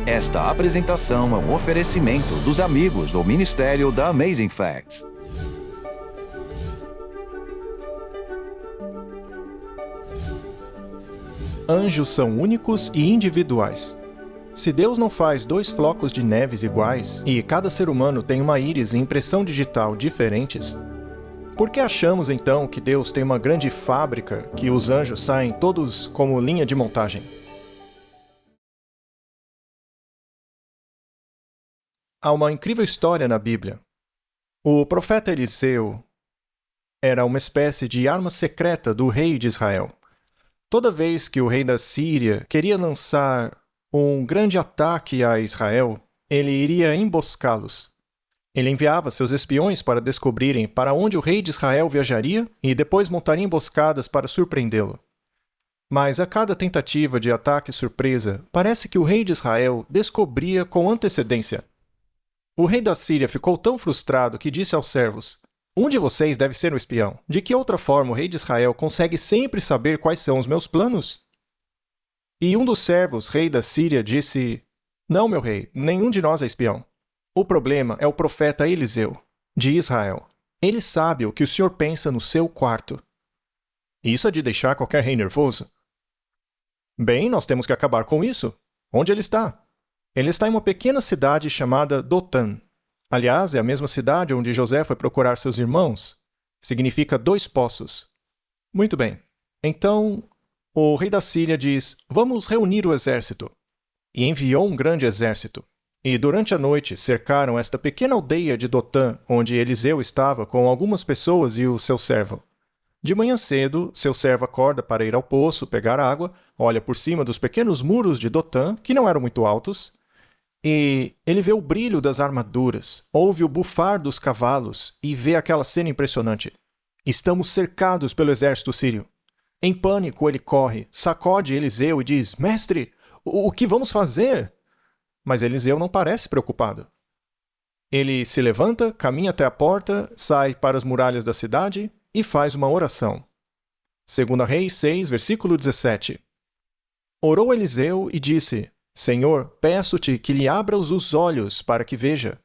Esta apresentação é um oferecimento dos amigos do Ministério da Amazing Facts. Anjos são únicos e individuais. Se Deus não faz dois flocos de neves iguais e cada ser humano tem uma íris e impressão digital diferentes, por que achamos então que Deus tem uma grande fábrica que os anjos saem todos como linha de montagem? Há uma incrível história na Bíblia. O profeta Eliseu era uma espécie de arma secreta do rei de Israel. Toda vez que o rei da Síria queria lançar um grande ataque a Israel, ele iria emboscá-los. Ele enviava seus espiões para descobrirem para onde o rei de Israel viajaria e depois montaria emboscadas para surpreendê-lo. Mas a cada tentativa de ataque surpresa, parece que o rei de Israel descobria com antecedência. O rei da Síria ficou tão frustrado que disse aos servos: "Um de vocês deve ser um espião. De que outra forma o rei de Israel consegue sempre saber quais são os meus planos?" E um dos servos, rei da Síria, disse: "Não, meu rei, nenhum de nós é espião. O problema é o profeta Eliseu, de Israel. Ele sabe o que o senhor pensa no seu quarto." Isso é de deixar qualquer rei nervoso. Bem, nós temos que acabar com isso. Onde ele está? Ele está em uma pequena cidade chamada Dotã. Aliás, é a mesma cidade onde José foi procurar seus irmãos. Significa 2 poços. Muito bem. Então, o rei da Síria diz: "Vamos reunir o exército." E enviou um grande exército. E durante a noite cercaram esta pequena aldeia de Dotã, onde Eliseu estava com algumas pessoas e o seu servo. De manhã cedo, seu servo acorda para ir ao poço, pegar água, olha por cima dos pequenos muros de Dotã, que não eram muito altos, e ele vê o brilho das armaduras, ouve o bufar dos cavalos e vê aquela cena impressionante. Estamos cercados pelo exército sírio. Em pânico, ele corre, sacode Eliseu e diz: "Mestre, o que vamos fazer?" Mas Eliseu não parece preocupado. Ele se levanta, caminha até a porta, sai para as muralhas da cidade e faz uma oração. 2 Reis 6, versículo 17. Orou Eliseu e disse: "Senhor, peço-te que lhe abras os olhos para que veja."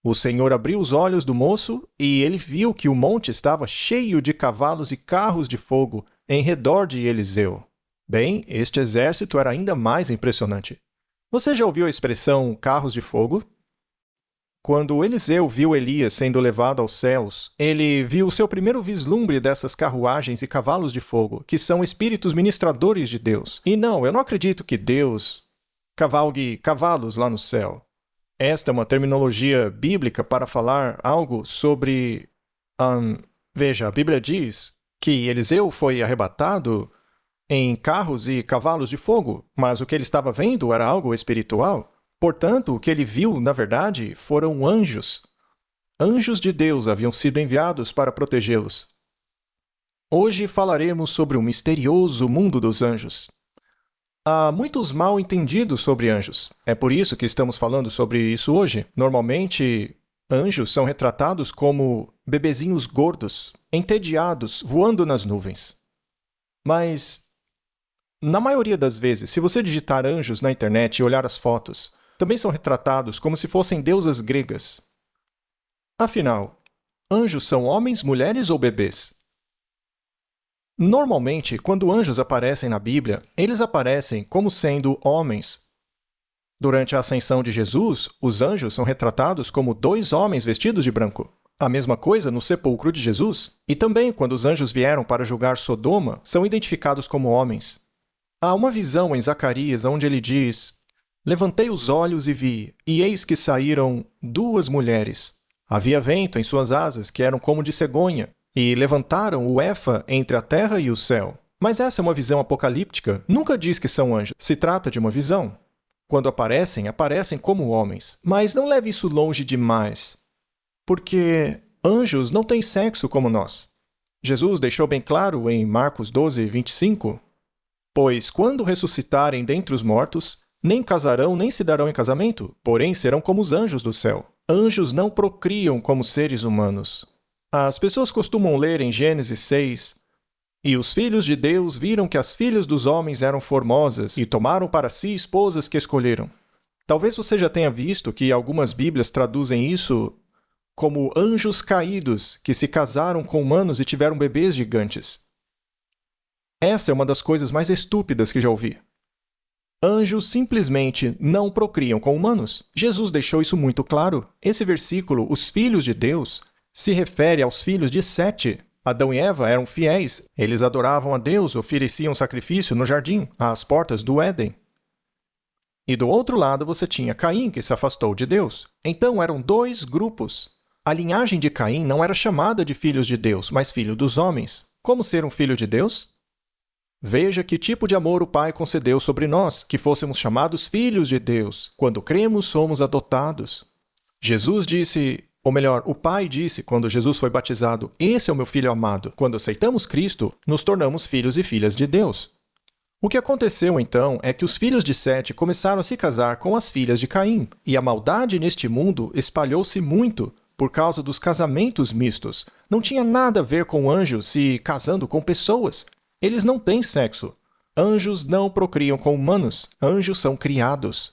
O Senhor abriu os olhos do moço e ele viu que o monte estava cheio de cavalos e carros de fogo em redor de Eliseu. Bem, este exército era ainda mais impressionante. Você já ouviu a expressão carros de fogo? Quando Eliseu viu Elias sendo levado aos céus, ele viu o seu primeiro vislumbre dessas carruagens e cavalos de fogo, que são espíritos ministradores de Deus. E não, eu não acredito que Deus cavalgue cavalos lá no céu. Esta é uma terminologia bíblica para falar algo sobre... Veja, a Bíblia diz que Eliseu foi arrebatado em carros e cavalos de fogo, mas o que ele estava vendo era algo espiritual. Portanto, o que ele viu, na verdade, foram anjos. Anjos de Deus haviam sido enviados para protegê-los. Hoje falaremos sobre o misterioso mundo dos anjos. Há muitos mal-entendidos sobre anjos. É por isso que estamos falando sobre isso hoje. Normalmente, anjos são retratados como bebezinhos gordos, entediados, voando nas nuvens. Mas, na maioria das vezes, se você digitar anjos na internet e olhar as fotos, também são retratados como se fossem deusas gregas. Afinal, anjos são homens, mulheres ou bebês? Normalmente, quando anjos aparecem na Bíblia, eles aparecem como sendo homens. Durante a ascensão de Jesus, os anjos são retratados como 2 homens vestidos de branco. A mesma coisa no sepulcro de Jesus. E também, quando os anjos vieram para julgar Sodoma, são identificados como homens. Há uma visão em Zacarias onde ele diz: "Levantei os olhos e vi, e eis que saíram 2 mulheres. Havia vento em suas asas, que eram como de cegonha, e levantaram o Efa entre a terra e o céu." Mas essa é uma visão apocalíptica, nunca diz que são anjos. Se trata de uma visão. Quando aparecem, aparecem como homens. Mas não leve isso longe demais, porque anjos não têm sexo como nós. Jesus deixou bem claro em Marcos 12, 25, "Pois quando ressuscitarem dentre os mortos, nem casarão nem se darão em casamento, porém serão como os anjos do céu. Anjos não procriam como seres humanos." As pessoas costumam ler em Gênesis 6, "E os filhos de Deus viram que as filhas dos homens eram formosas e tomaram para si esposas que escolheram." Talvez você já tenha visto que algumas Bíblias traduzem isso como anjos caídos que se casaram com humanos e tiveram bebês gigantes. Essa é uma das coisas mais estúpidas que já ouvi. Anjos simplesmente não procriam com humanos. Jesus deixou isso muito claro. Esse versículo, os filhos de Deus, se refere aos filhos de Sete. Adão e Eva eram fiéis. Eles adoravam a Deus, ofereciam sacrifício no jardim, às portas do Éden. E do outro lado você tinha Caim, que se afastou de Deus. Então eram dois grupos. A linhagem de Caim não era chamada de filhos de Deus, mas filho dos homens. Como ser um filho de Deus? Veja que tipo de amor o Pai concedeu sobre nós, que fôssemos chamados filhos de Deus. Quando cremos, somos adotados. Jesus disse, ou melhor, o Pai disse quando Jesus foi batizado, esse é o meu Filho amado. Quando aceitamos Cristo, nos tornamos filhos e filhas de Deus. O que aconteceu então é que os filhos de Sete começaram a se casar com as filhas de Caim, e a maldade neste mundo espalhou-se muito por causa dos casamentos mistos. Não tinha nada a ver com anjos se casando com pessoas. Eles não têm sexo. Anjos não procriam com humanos. Anjos são criados.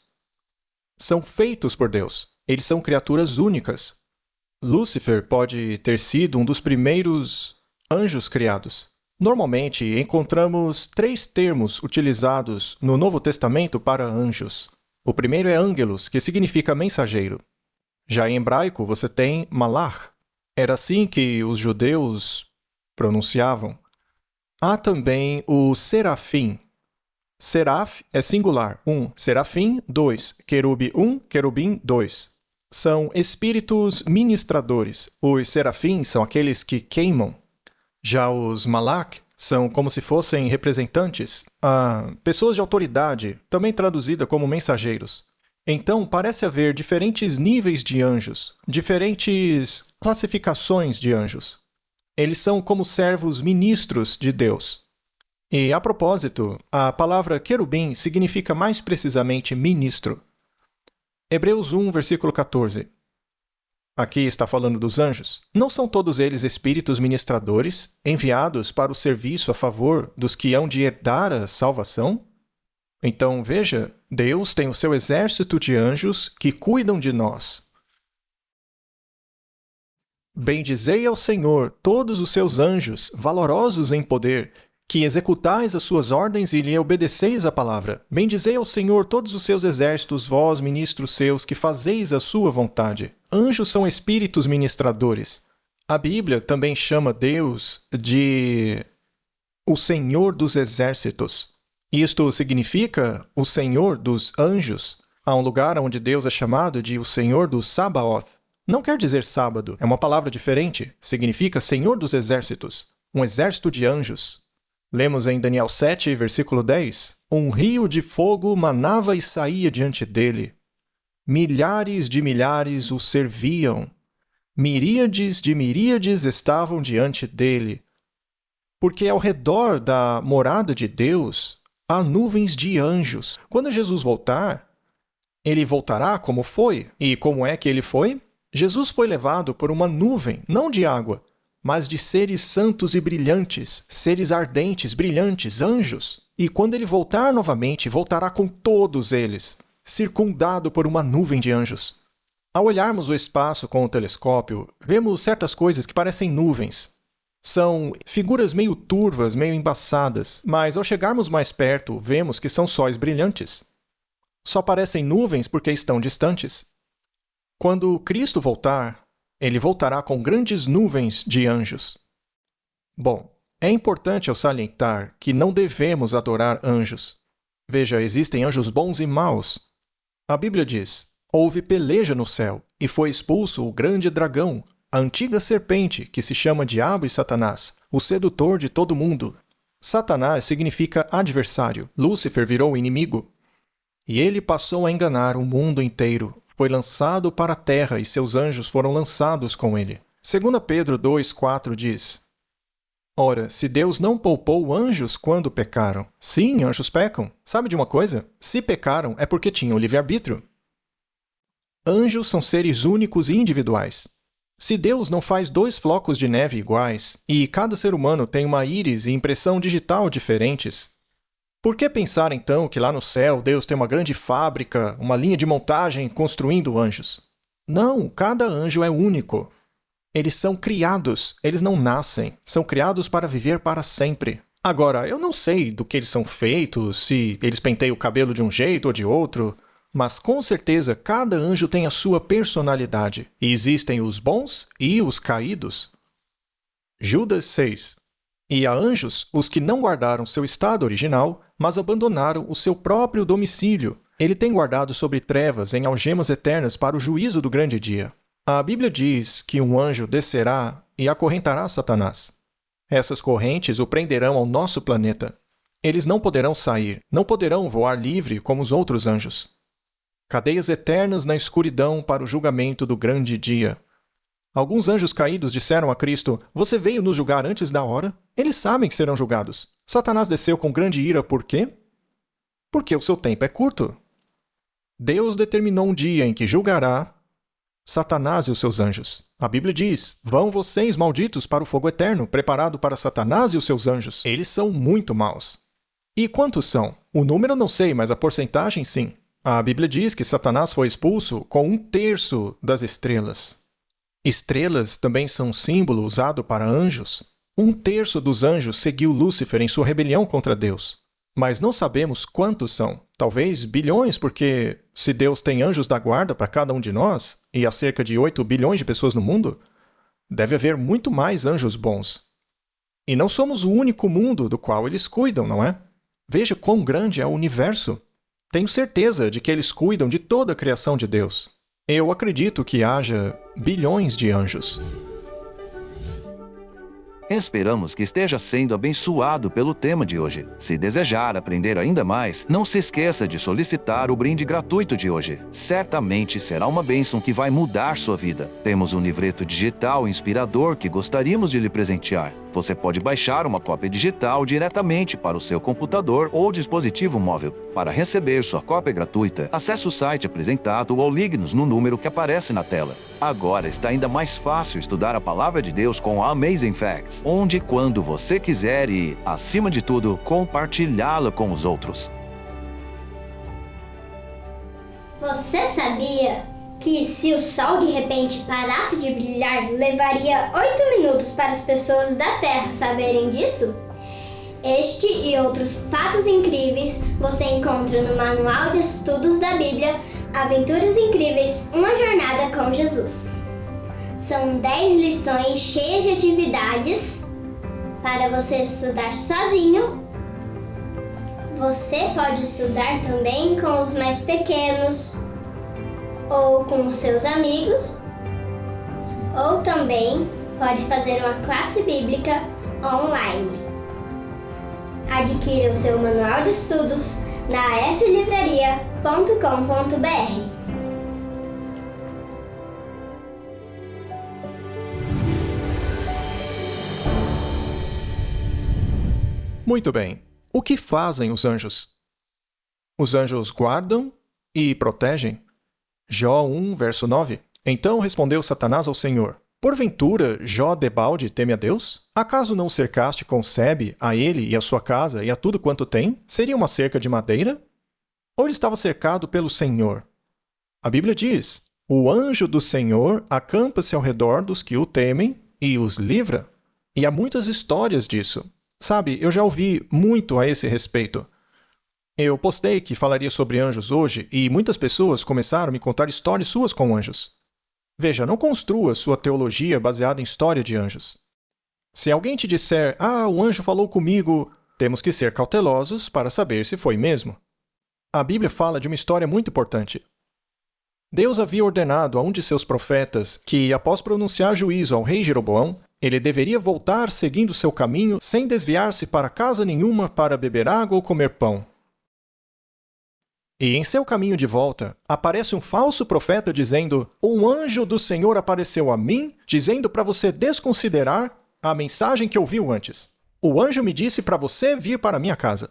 São feitos por Deus. Eles são criaturas únicas. Lúcifer pode ter sido um dos primeiros anjos criados. Normalmente, encontramos 3 termos utilizados no Novo Testamento para anjos. O primeiro é ângelos, que significa mensageiro. Já em hebraico, você tem malach. Era assim que os judeus pronunciavam. Há também o serafim. Seraf é singular, 1. Serafim, 2. Querube 1, querubim 2. São espíritos ministradores. Os serafins são aqueles que queimam. Já os malach são como se fossem representantes, pessoas de autoridade, também traduzida como mensageiros. Então, parece haver diferentes níveis de anjos, diferentes classificações de anjos. Eles são como servos ministros de Deus. E, a propósito, a palavra querubim significa mais precisamente ministro. Hebreus 1, versículo 14. Aqui está falando dos anjos. Não são todos eles espíritos ministradores, enviados para o serviço a favor dos que hão de herdar a salvação? Então, veja, Deus tem o seu exército de anjos que cuidam de nós. Bendizei ao Senhor todos os seus anjos, valorosos em poder, que executais as suas ordens e lhe obedeceis a palavra. Bendizei ao Senhor todos os seus exércitos, vós, ministros seus, que fazeis a sua vontade. Anjos são espíritos ministradores. A Bíblia também chama Deus de o Senhor dos exércitos. Isto significa o Senhor dos anjos. Há um lugar onde Deus é chamado de o Senhor dos Sabaoth. Não quer dizer sábado, é uma palavra diferente. Significa Senhor dos exércitos, um exército de anjos. Lemos em Daniel 7, versículo 10. Um rio de fogo manava e saía diante dele. Milhares de milhares o serviam. Miríades de miríades estavam diante dele. Porque ao redor da morada de Deus há nuvens de anjos. Quando Jesus voltar, ele voltará como foi. E como é que ele foi? Jesus foi levado por uma nuvem, não de água, mas de seres santos e brilhantes, seres ardentes, brilhantes, anjos. E quando ele voltar novamente, voltará com todos eles, circundado por uma nuvem de anjos. Ao olharmos o espaço com o telescópio, vemos certas coisas que parecem nuvens. São figuras meio turvas, meio embaçadas, mas ao chegarmos mais perto, vemos que são sóis brilhantes. Só parecem nuvens porque estão distantes. Quando Cristo voltar, ele voltará com grandes nuvens de anjos. Bom, é importante eu salientar que não devemos adorar anjos. Veja, existem anjos bons e maus. A Bíblia diz, houve peleja no céu, e foi expulso o grande dragão, a antiga serpente, que se chama Diabo e Satanás, o sedutor de todo mundo. Satanás significa adversário. Lúcifer virou inimigo. E ele passou a enganar o mundo inteiro. Foi lançado para a terra e seus anjos foram lançados com ele. 2 Pedro 2,4 diz, ora, se Deus não poupou anjos quando pecaram. Sim, anjos pecam. Sabe de uma coisa? Se pecaram é porque tinham livre-arbítrio. Anjos são seres únicos e individuais. Se Deus não faz 2 flocos de neve iguais, e cada ser humano tem uma íris e impressão digital diferentes, Por que pensar então que lá no céu Deus tem uma grande fábrica, uma linha de montagem construindo anjos? Não, cada anjo é único. Eles são criados, eles não nascem, são criados para viver para sempre. Agora, eu não sei do que eles são feitos, se eles penteiam o cabelo de um jeito ou de outro, mas com certeza cada anjo tem a sua personalidade, e existem os bons e os caídos. Judas 6. E a anjos, os que não guardaram seu estado original, mas abandonaram o seu próprio domicílio. Ele tem guardado sobre trevas em algemas eternas para o juízo do grande dia. A Bíblia diz que um anjo descerá e acorrentará Satanás. Essas correntes o prenderão ao nosso planeta. Eles não poderão sair, não poderão voar livre como os outros anjos. Cadeias eternas na escuridão para o julgamento do grande dia. Alguns anjos caídos disseram a Cristo: "Você veio nos julgar antes da hora?" Eles sabem que serão julgados. Satanás desceu com grande ira por quê? Porque o seu tempo é curto. Deus determinou um dia em que julgará Satanás e os seus anjos. A Bíblia diz: "Vão vocês, malditos, para o fogo eterno, preparado para Satanás e os seus anjos. Eles são muito maus." E quantos são? O número eu não sei, mas a porcentagem sim. A Bíblia diz que Satanás foi expulso com 1/3 das estrelas. Estrelas também são um símbolo usado para anjos. 1/3 dos anjos seguiu Lúcifer em sua rebelião contra Deus. Mas não sabemos quantos são. Talvez bilhões, porque se Deus tem anjos da guarda para cada um de nós, e há cerca de 8 bilhões de pessoas no mundo, deve haver muito mais anjos bons. E não somos o único mundo do qual eles cuidam, não é? Veja quão grande é o universo. Tenho certeza de que eles cuidam de toda a criação de Deus. Eu acredito que haja bilhões de anjos. Esperamos que esteja sendo abençoado pelo tema de hoje. Se desejar aprender ainda mais, não se esqueça de solicitar o brinde gratuito de hoje. Certamente será uma bênção que vai mudar sua vida. Temos um livreto digital inspirador que gostaríamos de lhe presentear. Você pode baixar uma cópia digital diretamente para o seu computador ou dispositivo móvel. Para receber sua cópia gratuita, acesse o site apresentado ou ligue-nos no número que aparece na tela. Agora está ainda mais fácil estudar a Palavra de Deus com a Amazing Facts, onde e quando você quiser e, acima de tudo, compartilhá-la com os outros. Você sabia que se o sol de repente parasse de brilhar, levaria 8 minutos para as pessoas da Terra saberem disso? Este e outros fatos incríveis você encontra no Manual de Estudos da Bíblia, Aventuras Incríveis, uma jornada com Jesus. São 10 lições cheias de atividades para você estudar sozinho. Você pode estudar também com os mais pequenos, ou com os seus amigos, ou também pode fazer uma classe bíblica online. Adquira o seu manual de estudos na aflivraria.com.br. Muito bem. O que fazem os anjos? Os anjos guardam e protegem. Jó 1, verso 9. Então respondeu Satanás ao Senhor: "Porventura, Jó debalde teme a Deus? Acaso não o cercaste com sebe, a ele e a sua casa e a tudo quanto tem? Seria uma cerca de madeira? Ou ele estava cercado pelo Senhor?" A Bíblia diz: "O anjo do Senhor acampa-se ao redor dos que o temem e os livra." E há muitas histórias disso. Sabe, eu já ouvi muito a esse respeito. Eu postei que falaria sobre anjos hoje e muitas pessoas começaram a me contar histórias suas com anjos. Veja, não construa sua teologia baseada em história de anjos. Se alguém te disser: "Ah, o anjo falou comigo", temos que ser cautelosos para saber se foi mesmo. A Bíblia fala de uma história muito importante. Deus havia ordenado a um de seus profetas que, após pronunciar juízo ao rei Jeroboão, ele deveria voltar seguindo seu caminho sem desviar-se para casa nenhuma para beber água ou comer pão. E em seu caminho de volta, aparece um falso profeta dizendo: "Um anjo do Senhor apareceu a mim, dizendo para você desconsiderar a mensagem que ouviu antes. O anjo me disse para você vir para minha casa."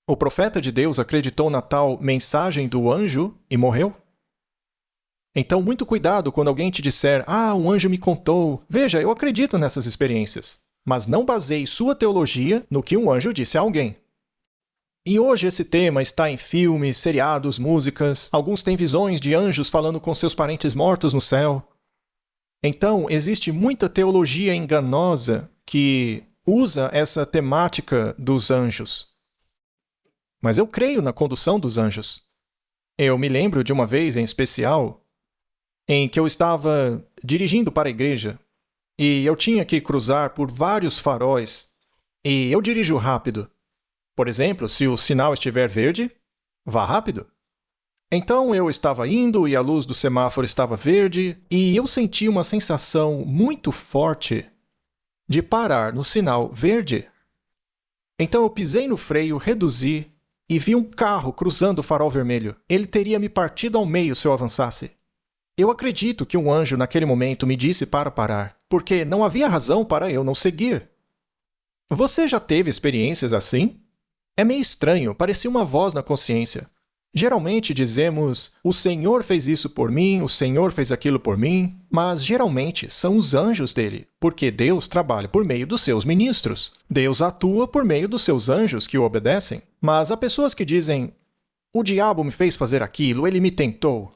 O profeta de Deus acreditou na tal mensagem do anjo e morreu. Então, muito cuidado quando alguém te disser: "Ah, um anjo me contou." Veja, eu acredito nessas experiências. Mas não baseie sua teologia no que um anjo disse a alguém. E hoje esse tema está em filmes, seriados, músicas. Alguns têm visões de anjos falando com seus parentes mortos no céu. Então, existe muita teologia enganosa que usa essa temática dos anjos. Mas eu creio na condução dos anjos. Eu me lembro de uma vez em especial em que eu estava dirigindo para a igreja e eu tinha que cruzar por vários faróis e eu dirijo rápido. Por exemplo, se o sinal estiver verde, vá rápido. Então eu estava indo e a luz do semáforo estava verde e eu senti uma sensação muito forte de parar no sinal verde. Então eu pisei no freio, reduzi e vi um carro cruzando o farol vermelho. Ele teria me partido ao meio se eu avançasse. Eu acredito que um anjo naquele momento me disse para parar, porque não havia razão para eu não seguir. Você já teve experiências assim? É meio estranho, parecia uma voz na consciência. Geralmente dizemos, o Senhor fez isso por mim, o Senhor fez aquilo por mim, mas geralmente são os anjos dele, porque Deus trabalha por meio dos seus ministros. Deus atua por meio dos seus anjos que o obedecem. Mas há pessoas que dizem, o diabo me fez fazer aquilo, ele me tentou.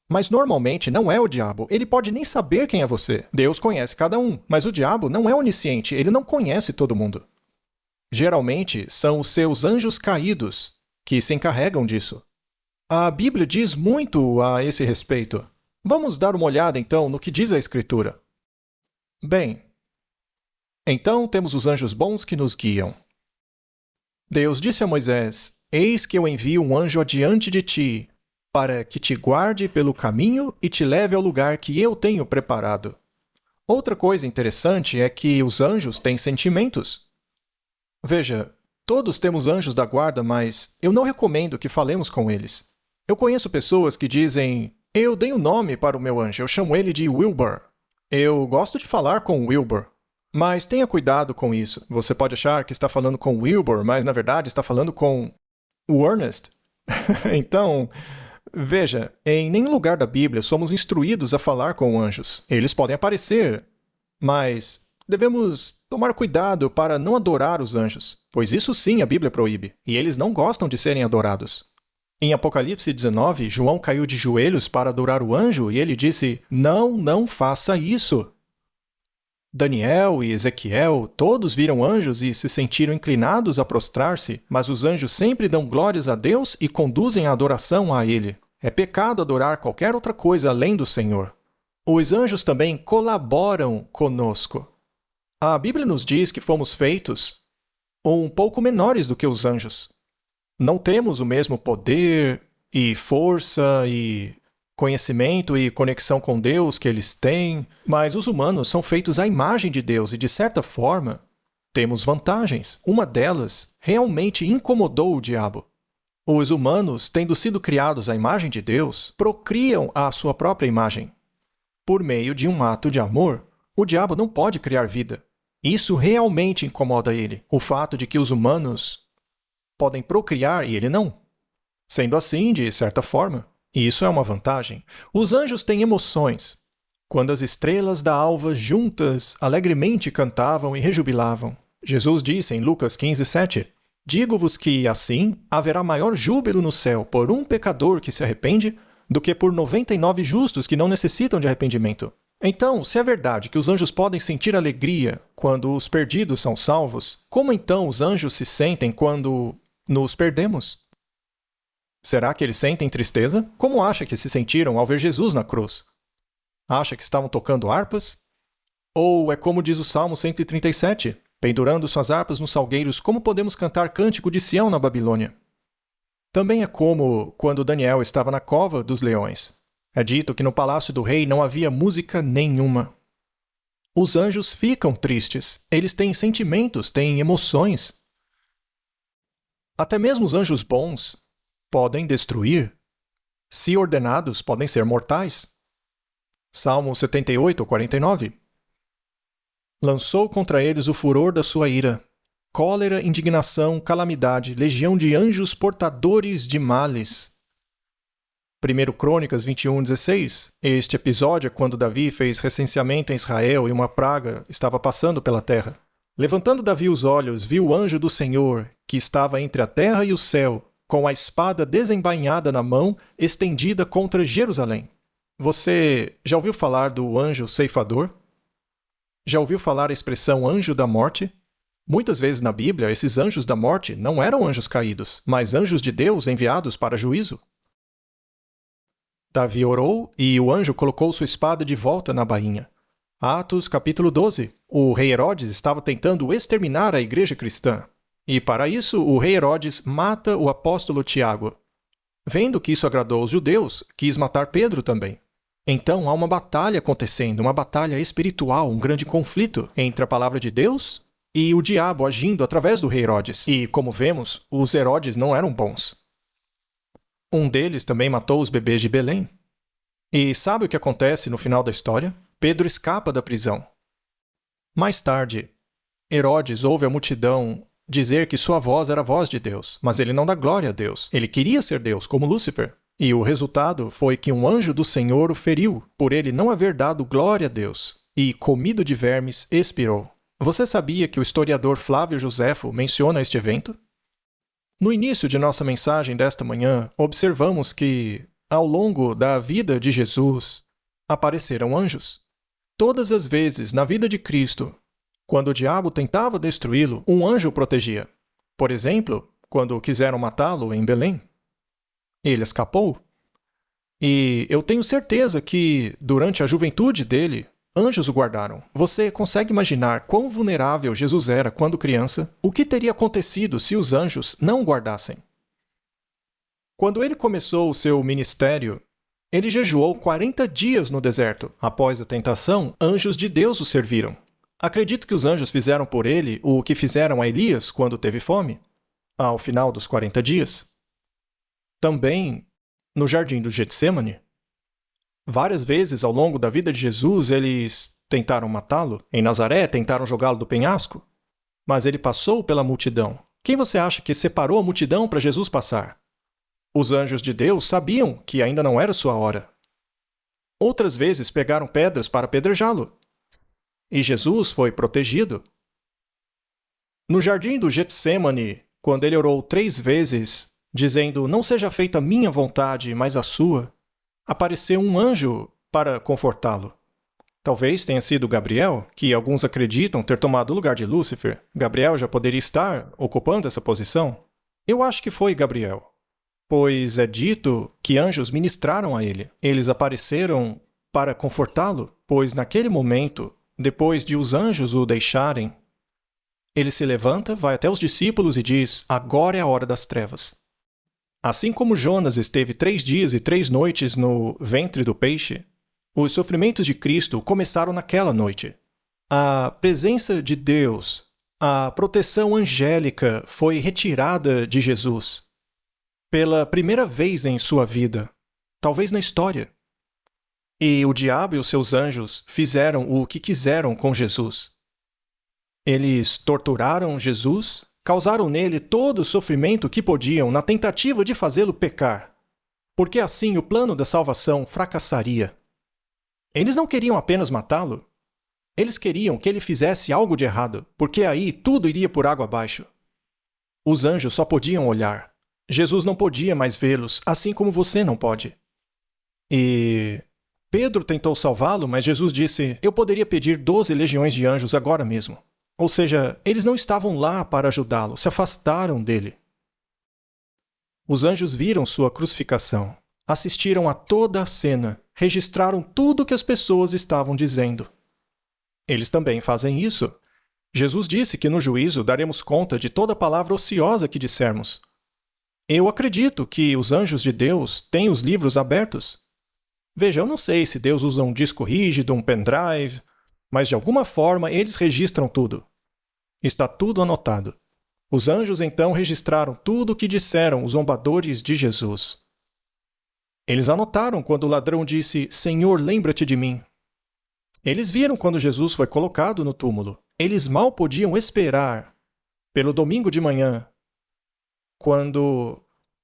Mas normalmente não é o diabo, ele pode nem saber quem é você. Deus conhece cada um, mas o diabo não é onisciente, ele não conhece todo mundo. Geralmente são os seus anjos caídos que se encarregam disso. A Bíblia diz muito a esse respeito. Vamos dar uma olhada então no que diz a Escritura. Bem, então temos os anjos bons que nos guiam. Deus disse a Moisés, eis que eu envio um anjo adiante de ti, para que te guarde pelo caminho e te leve ao lugar que eu tenho preparado. Outra coisa interessante é que os anjos têm sentimentos. Veja, todos temos anjos da guarda, mas eu não recomendo que falemos com eles. Eu conheço pessoas que dizem, eu dei um nome para o meu anjo, eu chamo ele de Wilbur. Eu gosto de falar com o Wilbur. Mas tenha cuidado com isso. Você pode achar que está falando com o Wilbur, mas na verdade está falando com o Ernest. Então, veja, em nenhum lugar da Bíblia somos instruídos a falar com anjos. Eles podem aparecer, mas devemos tomar cuidado para não adorar os anjos, pois isso sim a Bíblia proíbe, e eles não gostam de serem adorados. Em Apocalipse 19, João caiu de joelhos para adorar o anjo e ele disse, não faça isso. Daniel e Ezequiel, todos viram anjos e se sentiram inclinados a prostrar-se, mas os anjos sempre dão glórias a Deus e conduzem a adoração a Ele. É pecado adorar qualquer outra coisa além do Senhor. Os anjos também colaboram conosco. A Bíblia nos diz que fomos feitos um pouco menores do que os anjos. Não temos o mesmo poder e força e conhecimento e conexão com Deus que eles têm, mas os humanos são feitos à imagem de Deus e, de certa forma, temos vantagens. Uma delas realmente incomodou o diabo. Os humanos, tendo sido criados à imagem de Deus, procriam à sua própria imagem. Por meio de um ato de amor, o diabo não pode criar vida. Isso realmente incomoda ele, o fato de que os humanos podem procriar e ele não. Sendo assim, de certa forma, isso é uma vantagem. Os anjos têm emoções. Quando as estrelas da alva juntas alegremente cantavam e rejubilavam. Jesus disse em Lucas 15:7, digo-vos que, assim, haverá maior júbilo no céu por um pecador que se arrepende do que por 99 justos que não necessitam de arrependimento. Então, se é verdade que os anjos podem sentir alegria quando os perdidos são salvos, como então os anjos se sentem quando nos perdemos? Será que eles sentem tristeza? Como acha que se sentiram ao ver Jesus na cruz? Acha que estavam tocando harpas? Ou é como diz o Salmo 137, pendurando suas harpas nos salgueiros, como podemos cantar cântico de Sião na Babilônia? Também é como quando Daniel estava na cova dos leões. É dito que no palácio do rei não havia música nenhuma. Os anjos ficam tristes. Eles têm sentimentos, têm emoções. Até mesmo os anjos bons podem destruir. Se ordenados, podem ser mortais. Salmo 78:49. Lançou contra eles o furor da sua ira. Cólera, indignação, calamidade, legião de anjos portadores de males. 1 Crônicas 21:16. Este episódio é quando Davi fez recenseamento em Israel e uma praga estava passando pela terra. Levantando Davi os olhos, viu o anjo do Senhor, que estava entre a terra e o céu, com a espada desembainhada na mão, estendida contra Jerusalém. Você já ouviu falar do anjo ceifador? Já ouviu falar a expressão anjo da morte? Muitas vezes na Bíblia, esses anjos da morte não eram anjos caídos, mas anjos de Deus enviados para juízo. Davi orou e o anjo colocou sua espada de volta na bainha. Atos capítulo 12. O rei Herodes estava tentando exterminar a igreja cristã. E para isso, o rei Herodes mata o apóstolo Tiago. Vendo que isso agradou aos judeus, quis matar Pedro também. Então há uma batalha acontecendo, uma batalha espiritual, um grande conflito entre a palavra de Deus e o diabo agindo através do rei Herodes. E, como vemos, os Herodes não eram bons. Um deles também matou os bebês de Belém. E sabe o que acontece no final da história? Pedro escapa da prisão. Mais tarde, Herodes ouve a multidão dizer que sua voz era a voz de Deus, mas ele não dá glória a Deus. Ele queria ser Deus, como Lúcifer. E o resultado foi que um anjo do Senhor o feriu, por ele não haver dado glória a Deus, e, comido de vermes, expirou. Você sabia que o historiador Flávio Joséfo menciona este evento? No início de nossa mensagem desta manhã, observamos que, ao longo da vida de Jesus, apareceram anjos. Todas as vezes na vida de Cristo, quando o diabo tentava destruí-lo, um anjo o protegia. Por exemplo, quando quiseram matá-lo em Belém. Ele escapou. E eu tenho certeza que, durante a juventude dele, anjos o guardaram. Você consegue imaginar quão vulnerável Jesus era quando criança? O que teria acontecido se os anjos não o guardassem? Quando ele começou o seu ministério, ele jejuou 40 dias no deserto. Após a tentação, anjos de Deus o serviram. Acredito que os anjos fizeram por ele o que fizeram a Elias quando teve fome, ao final dos 40 dias. Também, no jardim do Getsêmani, várias vezes ao longo da vida de Jesus, eles tentaram matá-lo. Em Nazaré, tentaram jogá-lo do penhasco. Mas ele passou pela multidão. Quem você acha que separou a multidão para Jesus passar? Os anjos de Deus sabiam que ainda não era sua hora. Outras vezes pegaram pedras para apedrejá-lo. E Jesus foi protegido. No jardim do Getsêmani, quando ele orou 3 vezes, dizendo, não seja feita a minha vontade, mas a sua, apareceu um anjo para confortá-lo. Talvez tenha sido Gabriel, que alguns acreditam ter tomado o lugar de Lúcifer. Gabriel já poderia estar ocupando essa posição? Eu acho que foi Gabriel. Pois é dito que anjos ministraram a ele. Eles apareceram para confortá-lo, pois naquele momento, depois de os anjos o deixarem, ele se levanta, vai até os discípulos e diz, agora é a hora das trevas. Assim como Jonas esteve 3 dias e 3 noites no ventre do peixe, os sofrimentos de Cristo começaram naquela noite. A presença de Deus, a proteção angélica foi retirada de Jesus. Pela primeira vez em sua vida, talvez na história. E o diabo e os seus anjos fizeram o que quiseram com Jesus. Eles torturaram Jesus, causaram nele todo o sofrimento que podiam na tentativa de fazê-lo pecar, porque assim o plano da salvação fracassaria. Eles não queriam apenas matá-lo, eles queriam que ele fizesse algo de errado, porque aí tudo iria por água abaixo. Os anjos só podiam olhar. Jesus não podia mais vê-los, assim como você não pode. E Pedro tentou salvá-lo, mas Jesus disse, eu poderia pedir 12 legiões de anjos agora mesmo. Ou seja, eles não estavam lá para ajudá-lo, se afastaram dele. Os anjos viram sua crucificação, assistiram a toda a cena, registraram tudo o que as pessoas estavam dizendo. Eles também fazem isso. Jesus disse que no juízo daremos conta de toda palavra ociosa que dissermos. Eu acredito que os anjos de Deus têm os livros abertos. Veja, eu não sei se Deus usa um disco rígido, um pendrive, mas de alguma forma eles registram tudo. Está tudo anotado. Os anjos então registraram tudo o que disseram os zombadores de Jesus. Eles anotaram quando o ladrão disse, Senhor, lembra-te de mim. Eles viram quando Jesus foi colocado no túmulo. Eles mal podiam esperar pelo domingo de manhã, quando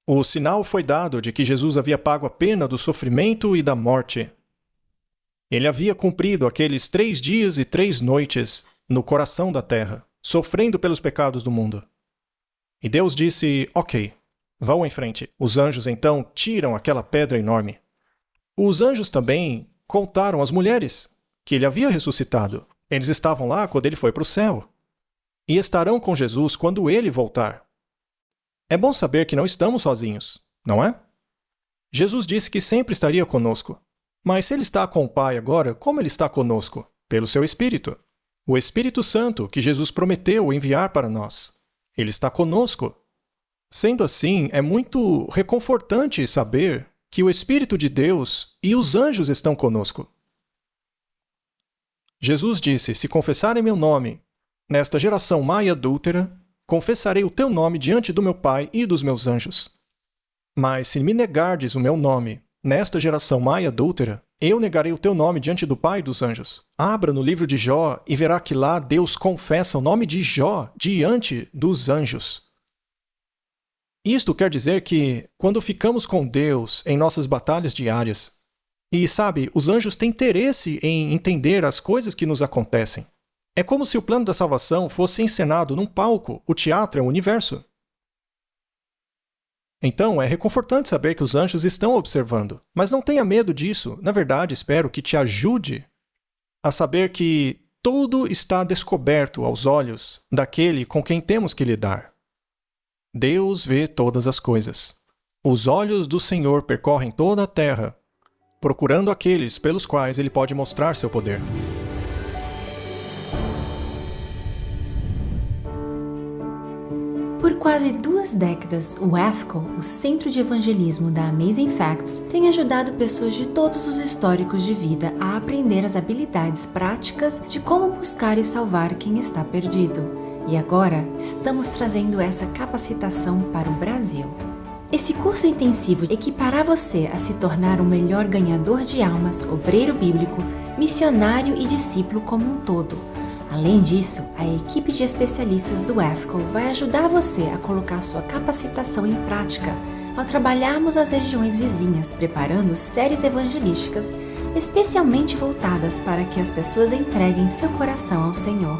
o sinal foi dado de que Jesus havia pago a pena do sofrimento e da morte. Ele havia cumprido aqueles 3 dias e 3 noites no coração da terra. sofrendo pelos pecados do mundo. E Deus disse, ok, vão em frente. Os anjos então tiram aquela pedra enorme. Os anjos também contaram às mulheres que ele havia ressuscitado. Eles estavam lá quando ele foi para o céu. E estarão com Jesus quando ele voltar. É bom saber que não estamos sozinhos, não é? Jesus disse que sempre estaria conosco. Mas se ele está com o Pai agora, como ele está conosco? Pelo seu Espírito. O Espírito Santo que Jesus prometeu enviar para nós. Ele está conosco. Sendo assim, é muito reconfortante saber que o Espírito de Deus e os anjos estão conosco. Jesus disse, se confessarem meu nome, nesta geração má e adúltera, confessarei o teu nome diante do meu Pai e dos meus anjos. Mas se me negardes o meu nome, nesta geração má e adúltera, eu negarei o teu nome diante do Pai e dos anjos. Abra no livro de Jó e verá que lá Deus confessa o nome de Jó diante dos anjos. Isto quer dizer que, quando ficamos com Deus em nossas batalhas diárias, e sabe, os anjos têm interesse em entender as coisas que nos acontecem. É como se o plano da salvação fosse encenado num palco, o teatro é o universo. Então, é reconfortante saber que os anjos estão observando. Mas não tenha medo disso. Na verdade, espero que te ajude a saber que tudo está descoberto aos olhos daquele com quem temos que lidar. Deus vê todas as coisas. Os olhos do Senhor percorrem toda a terra, procurando aqueles pelos quais ele pode mostrar seu poder. Por quase 2 décadas, o AFCO, o Centro de Evangelismo da Amazing Facts, tem ajudado pessoas de todos os históricos de vida a aprender as habilidades práticas de como buscar e salvar quem está perdido. E agora, estamos trazendo essa capacitação para o Brasil. Esse curso intensivo equipará você a se tornar um melhor ganhador de almas, obreiro bíblico, missionário e discípulo como um todo. Além disso, a equipe de especialistas do AFCO vai ajudar você a colocar sua capacitação em prática ao trabalharmos nas regiões vizinhas, preparando séries evangelísticas especialmente voltadas para que as pessoas entreguem seu coração ao Senhor.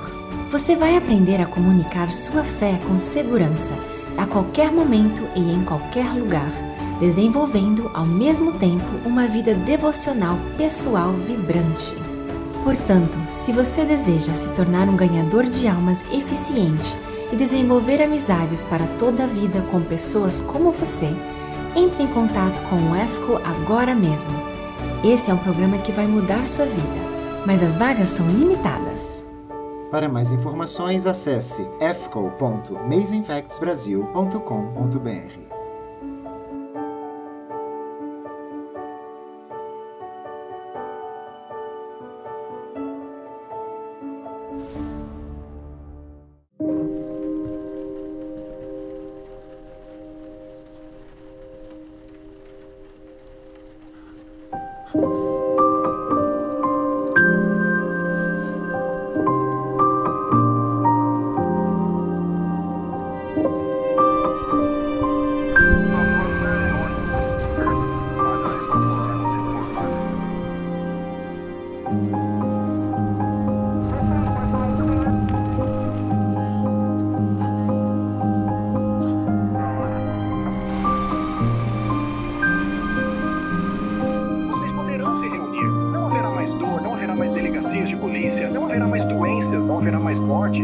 Você vai aprender a comunicar sua fé com segurança, a qualquer momento e em qualquer lugar, desenvolvendo ao mesmo tempo uma vida devocional pessoal vibrante. Portanto, se você deseja se tornar um ganhador de almas eficiente e desenvolver amizades para toda a vida com pessoas como você, entre em contato com o AFCO agora mesmo. Esse é um programa que vai mudar sua vida, mas as vagas são limitadas. Para mais informações, acesse afco.amazingfactsbrasil.com.br.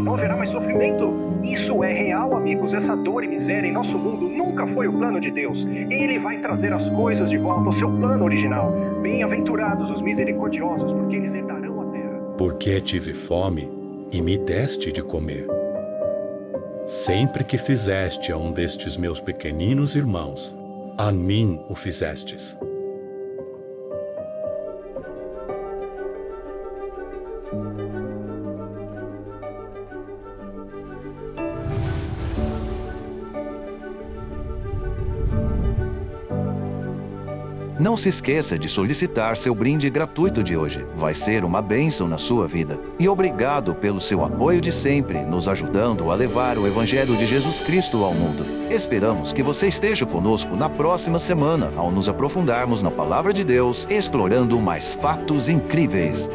Não haverá mais sofrimento. Isso é real, amigos. Essa dor e miséria em nosso mundo nunca foi o plano de Deus. Ele vai trazer as coisas de volta ao seu plano original. Bem-aventurados os misericordiosos, porque eles herdarão a terra. Porque tive fome e me deste de comer. Sempre que fizeste a um destes meus pequeninos irmãos, a mim o fizestes. Não se esqueça de solicitar seu brinde gratuito de hoje. Vai ser uma bênção na sua vida. E obrigado pelo seu apoio de sempre, nos ajudando a levar o Evangelho de Jesus Cristo ao mundo. Esperamos que você esteja conosco na próxima semana, ao nos aprofundarmos na Palavra de Deus, explorando mais fatos incríveis.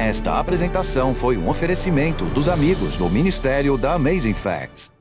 Esta apresentação foi um oferecimento dos amigos do Ministério da Amazing Facts.